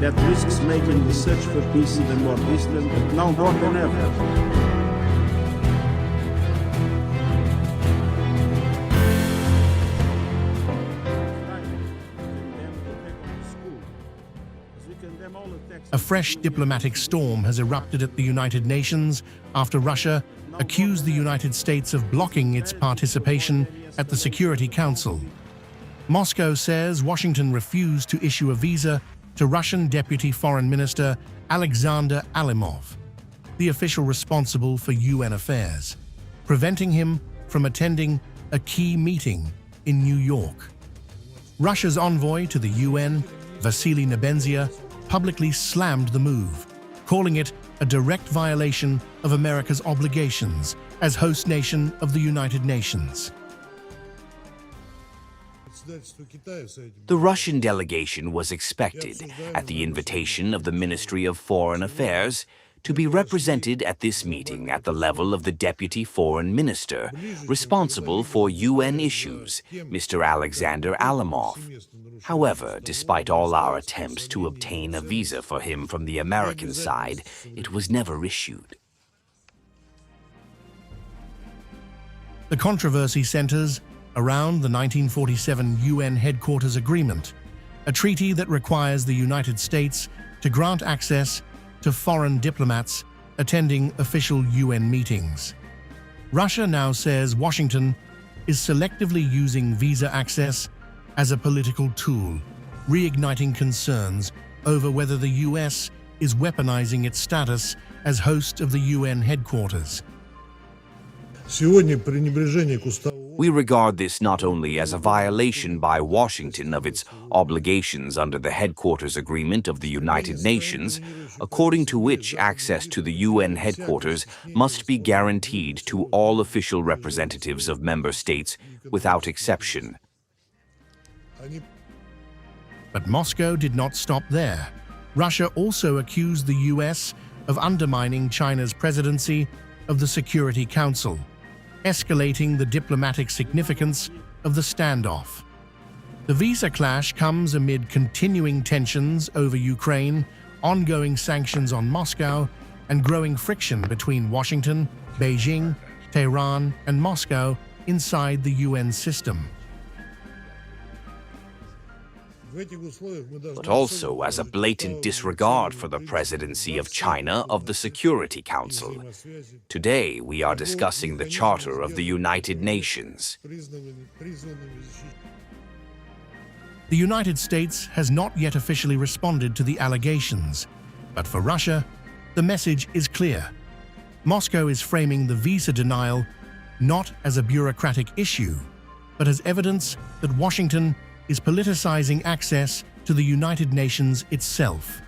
that risks making the search for peace even more distant, now more than ever. A fresh diplomatic storm has erupted at the United Nations after Russia accused the United States of blocking its participation at the Security Council. Moscow says Washington refused to issue a visa to Russian Deputy Foreign Minister Alexander Alimov, the official responsible for UN affairs, preventing him from attending a key meeting in New York. Russia's envoy to the UN, Vassily Nebenzia, publicly slammed the move, calling it a direct violation of America's obligations as host nation of the United Nations. The Russian delegation was expected, at the invitation of the Ministry of Foreign Affairs, to be represented at this meeting at the level of the Deputy Foreign Minister responsible for UN issues, Mr. Alexander Alimov. However, despite all our attempts to obtain a visa for him from the American side, it was never issued. The controversy centers around the 1947 UN Headquarters Agreement, a treaty that requires the United States to grant access to foreign diplomats attending official UN meetings. Russia now says Washington is selectively using visa access as a political tool, reigniting concerns over whether the US is weaponizing its status as host of the UN headquarters. We regard this not only as a violation by Washington of its obligations under the Headquarters Agreement of the United Nations, according to which access to the UN headquarters must be guaranteed to all official representatives of member states without exception. But Moscow did not stop there. Russia also accused the US of undermining China's presidency of the Security Council, escalating the diplomatic significance of the standoff. The visa clash comes amid continuing tensions over Ukraine, ongoing sanctions on Moscow, and growing friction between Washington, Beijing, Tehran, and Moscow inside the UN system. But also as a blatant disregard for the presidency of China of the Security Council. Today, we are discussing the Charter of the United Nations. The United States has not yet officially responded to the allegations, but for Russia, the message is clear. Moscow is framing the visa denial not as a bureaucratic issue, but as evidence that Washington is politicizing access to the United Nations itself.